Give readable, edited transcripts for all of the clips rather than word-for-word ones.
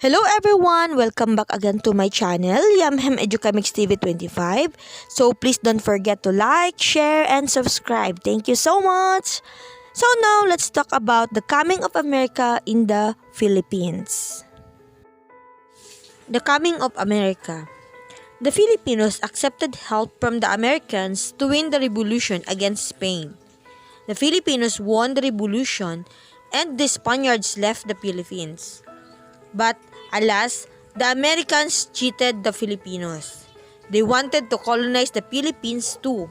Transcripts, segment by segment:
Hello everyone! Welcome back again to my channel, Yamhem Educamix TV 25. So please don't forget to like, share, and subscribe. Thank you so much! So now, let's talk about the coming of America in the Philippines. The coming of America. The Filipinos accepted help from the Americans to win the revolution against Spain. The Filipinos won the revolution and the Spaniards left the Philippines. But, alas, the Americans cheated the Filipinos. They wanted to colonize the Philippines too.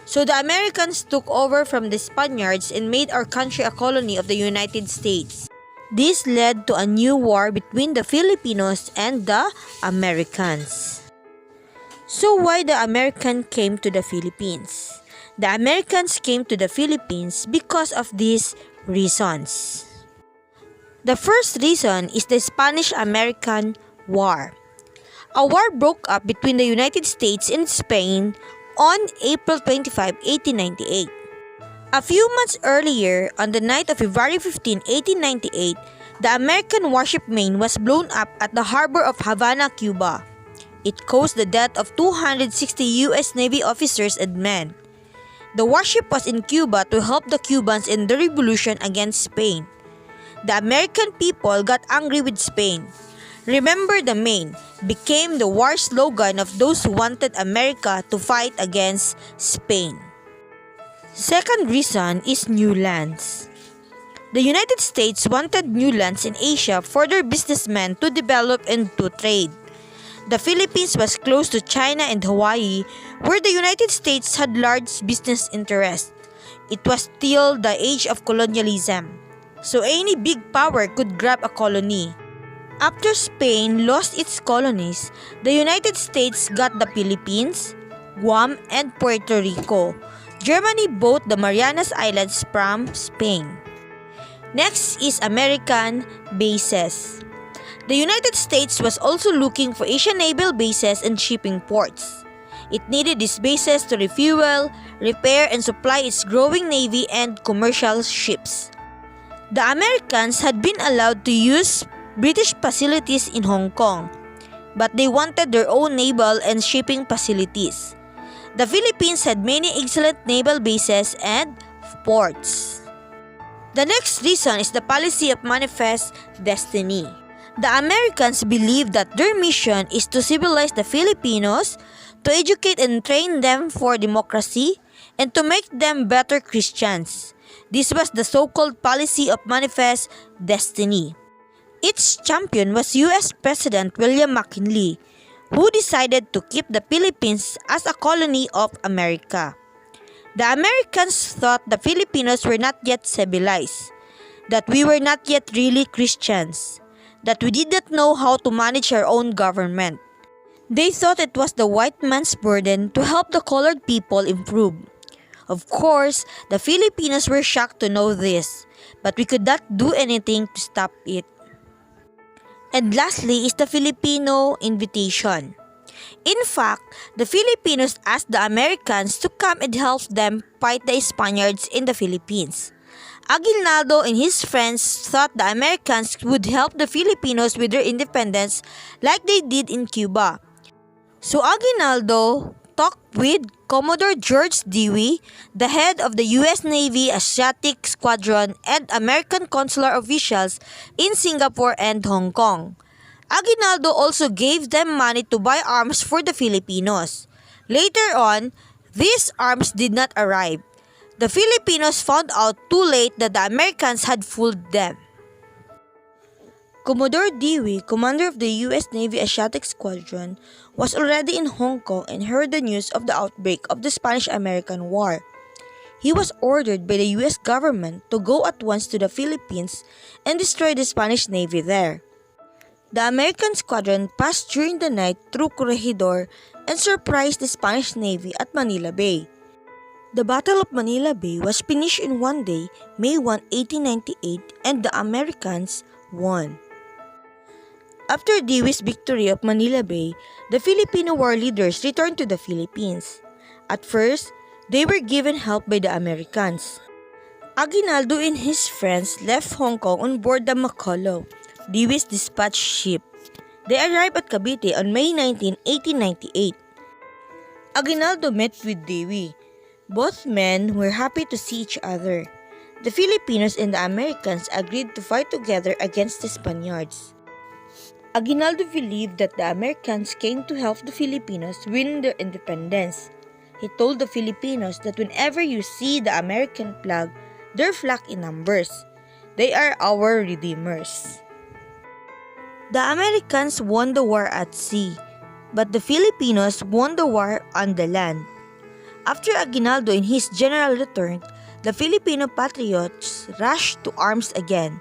So the Americans took over from the Spaniards and made our country a colony of the United States. This led to a new war between the Filipinos and the Americans. So why the American came to the Philippines? The Americans came to the Philippines because of these reasons. The first reason is the Spanish-American War. A war broke up between the United States and Spain on April 25, 1898. A few months earlier, on the night of February 15, 1898, the American warship Maine was blown up at the harbor of Havana, Cuba. It caused the death of 260 U.S. Navy officers and men. The warship was in Cuba to help the Cubans in the revolution against Spain. The American people got angry with Spain. Remember the Maine became the war slogan of those who wanted America to fight against Spain. Second reason is new lands. The United States wanted new lands in Asia for their businessmen to develop and to trade. The Philippines was close to China and Hawaii, where the United States had large business interests. It was still the age of colonialism, so any big power could grab a colony. After Spain lost its colonies, the United States got the Philippines, Guam, and Puerto Rico. Germany bought the Marianas Islands from Spain. Next is American bases. The United States was also looking for Asian naval bases and shipping ports. It needed these bases to refuel, repair, and supply its growing navy and commercial ships. The Americans had been allowed to use British facilities in Hong Kong, but they wanted their own naval and shipping facilities. The Philippines had many excellent naval bases and ports. The next reason is the policy of Manifest Destiny. The Americans believed that their mission is to civilize the Filipinos, to educate and train them for democracy, and to make them better Christians. This was the so-called policy of Manifest Destiny. Its champion was U.S. President William McKinley, who decided to keep the Philippines as a colony of America. The Americans thought the Filipinos were not yet civilized, that we were not yet really Christians, that we did not know how to manage our own government. They thought it was the white man's burden to help the colored people improve. Of course, the Filipinos were shocked to know this, but we could not do anything to stop it. And lastly is the Filipino invitation. In fact, the Filipinos asked the Americans to come and help them fight the Spaniards in the Philippines. Aguinaldo and his friends thought the Americans would help the Filipinos with their independence like they did in Cuba. So Aguinaldo talked with Commodore George Dewey, the head of the U.S. Navy Asiatic Squadron, and American consular officials in Singapore and Hong Kong. Aguinaldo also gave them money to buy arms for the Filipinos. Later on, these arms did not arrive. The Filipinos found out too late that the Americans had fooled them. Commodore Dewey, commander of the U.S. Navy Asiatic Squadron, was already in Hong Kong and heard the news of the outbreak of the Spanish-American War. He was ordered by the U.S. government to go at once to the Philippines and destroy the Spanish Navy there. The American squadron passed during the night through Corregidor and surprised the Spanish Navy at Manila Bay. The Battle of Manila Bay was finished in one day, May 1, 1898, and the Americans won. After Dewey's victory of Manila Bay, the Filipino war leaders returned to the Philippines. At first, they were given help by the Americans. Aguinaldo and his friends left Hong Kong on board the Macollo, Dewey's dispatch ship. They arrived at Cavite on May 19, 1898. Aguinaldo met with Dewey. Both men were happy to see each other. The Filipinos and the Americans agreed to fight together against the Spaniards. Aguinaldo believed that the Americans came to help the Filipinos win their independence. He told the Filipinos that whenever you see the American flag, they flock in numbers. They are our redeemers. The Americans won the war at sea, but the Filipinos won the war on the land. After Aguinaldo and his general returned, the Filipino patriots rushed to arms again.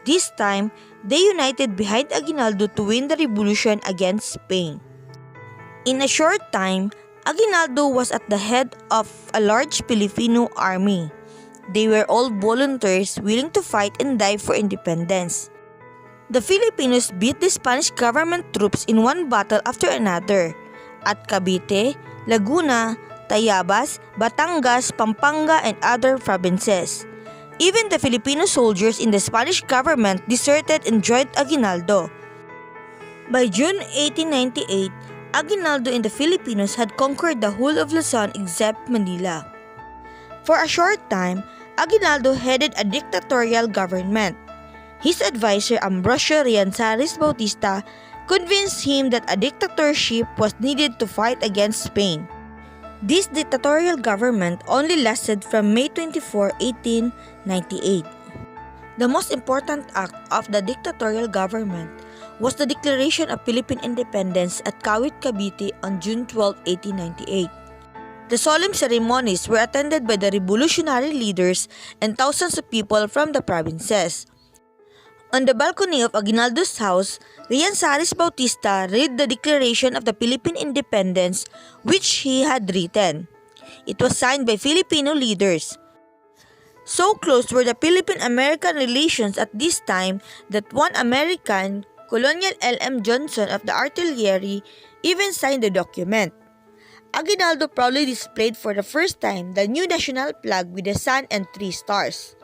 This time, they united behind Aguinaldo to win the revolution against Spain. In a short time, Aguinaldo was at the head of a large Filipino army. They were all volunteers willing to fight and die for independence. The Filipinos beat the Spanish government troops in one battle after another at Cavite, Laguna, Tayabas, Batangas, Pampanga, and other provinces. Even the Filipino soldiers in the Spanish government deserted and joined Aguinaldo. By June 1898, Aguinaldo and the Filipinos had conquered the whole of Luzon except Manila. For a short time, Aguinaldo headed a dictatorial government. His advisor Ambrosio Rianzares Bautista convinced him that a dictatorship was needed to fight against Spain. This dictatorial government only lasted from May 24, 1898. The most important act of the dictatorial government was the declaration of Philippine independence at Kawit, Cavite on June 12, 1898. The solemn ceremonies were attended by the revolutionary leaders and thousands of people from the provinces. On the balcony of Aguinaldo's house, Rianzares Bautista read the Declaration of the Philippine Independence which he had written. It was signed by Filipino leaders. So close were the Philippine-American relations at this time that one American, Colonel L.M. Johnson of the Artillery, even signed the document. Aguinaldo proudly displayed for the first time the new national flag with the sun and 3 stars.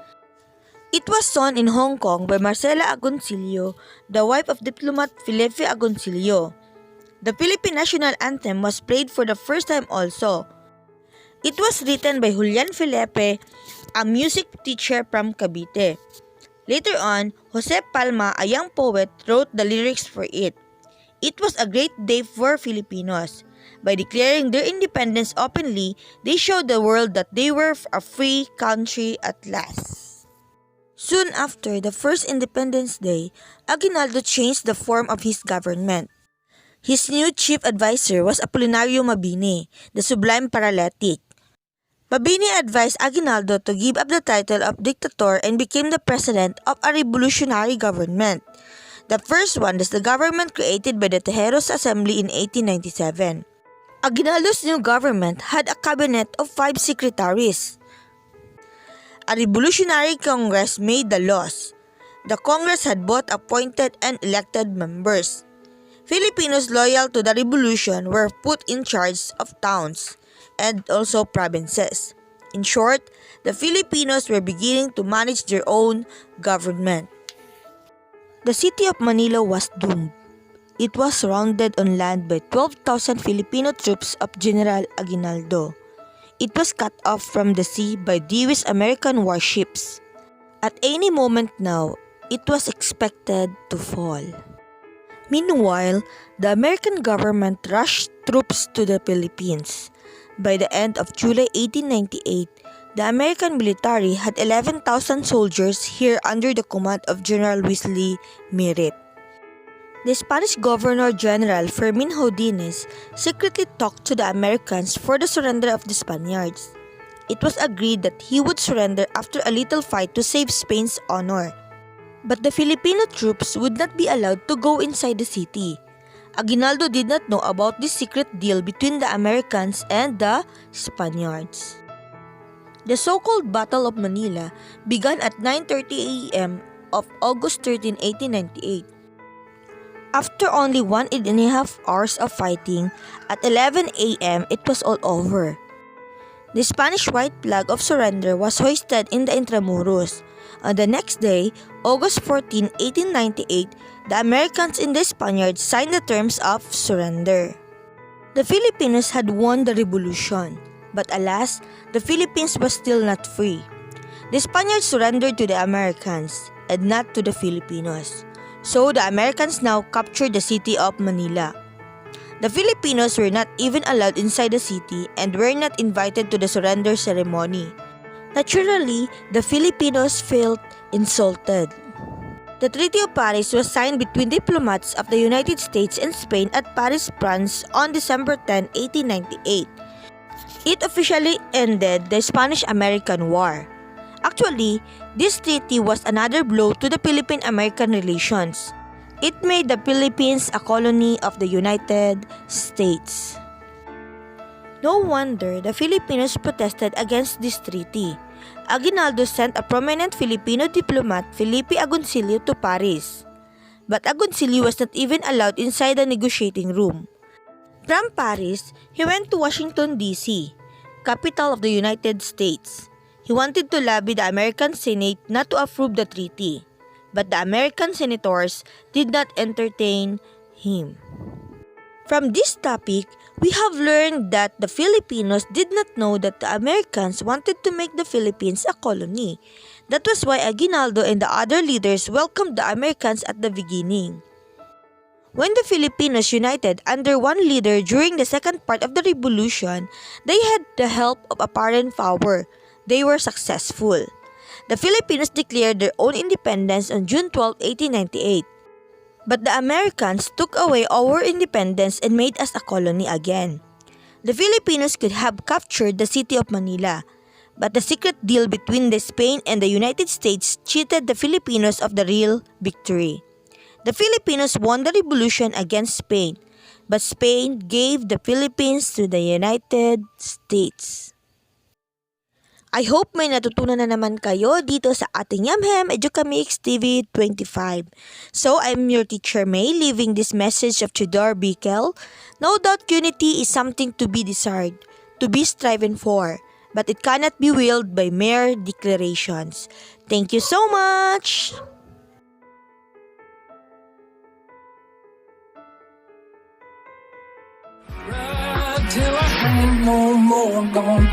It was sewn in Hong Kong by Marcela Agoncillo, the wife of diplomat Felipe Agoncillo. The Philippine national anthem was played for the first time also. It was written by Julian Felipe, a music teacher from Cavite. Later on, Jose Palma, a young poet, wrote the lyrics for it. It was a great day for Filipinos. By declaring their independence openly, they showed the world that they were a free country at last. Soon after the first Independence Day, Aguinaldo changed the form of his government. His new chief advisor was Apolinario Mabini, the Sublime Paralytic. Mabini advised Aguinaldo to give up the title of dictator and became the president of a revolutionary government. The first one was the government created by the Tejeros Assembly in 1897. Aguinaldo's new government had a cabinet of 5 secretaries. A revolutionary Congress made the laws. The Congress had both appointed and elected members. Filipinos loyal to the revolution were put in charge of towns and also provinces. In short, the Filipinos were beginning to manage their own government. The city of Manila was doomed. It was surrounded on land by 12,000 Filipino troops of General Aguinaldo. It was cut off from the sea by Dewey's American warships. At any moment now, it was expected to fall. Meanwhile, the American government rushed troops to the Philippines. By the end of July 1898, the American military had 11,000 soldiers here under the command of General Wesley Merritt. The Spanish Governor-General Fermin Houdines secretly talked to the Americans for the surrender of the Spaniards. It was agreed that he would surrender after a little fight to save Spain's honor. But the Filipino troops would not be allowed to go inside the city. Aguinaldo did not know about this secret deal between the Americans and the Spaniards. The so-called Battle of Manila began at 9:30 a.m. of August 13, 1898. After only 1.5 hours of fighting, at 11 a.m. it was all over. The Spanish white flag of surrender was hoisted in the Intramuros, On the next day, August 14, 1898, the Americans and the Spaniards signed the terms of surrender. The Filipinos had won the revolution, but alas, the Philippines was still not free. The Spaniards surrendered to the Americans and not to the Filipinos. So the Americans now captured the city of Manila. The Filipinos were not even allowed inside the city and were not invited to the surrender ceremony. Naturally, the Filipinos felt insulted. The Treaty of Paris was signed between diplomats of the United States and Spain at Paris, France on December 10, 1898. It officially ended the Spanish-American War. Actually, this treaty was another blow to the Philippine-American relations. It made the Philippines a colony of the United States. No wonder the Filipinos protested against this treaty. Aguinaldo sent a prominent Filipino diplomat, Felipe Agoncillo, to Paris. But Agoncillo was not even allowed inside the negotiating room. From Paris, he went to Washington, D.C., capital of the United States. He wanted to lobby the American Senate not to approve the treaty, but the American senators did not entertain him. From this topic, we have learned that the Filipinos did not know that the Americans wanted to make the Philippines a colony. That was why Aguinaldo and the other leaders welcomed the Americans at the beginning. When the Filipinos united under one leader during the second part of the revolution, they had the help of apparent power. They were successful. The Filipinos declared their own independence on June 12, 1898. But the Americans took away our independence and made us a colony again. The Filipinos could have captured the city of Manila, but the secret deal between the Spain and the United States cheated the Filipinos of the real victory. The Filipinos won the revolution against Spain, but Spain gave the Philippines to the United States. I hope may natutunan na naman kayo dito sa ating Yamhem Educamix TV 25. So, I'm your teacher May, leaving this message of Tudor Bickel. No doubt unity is something to be desired, to be striven for, but it cannot be willed by mere declarations. Thank you so much! Till I ain't no more gone.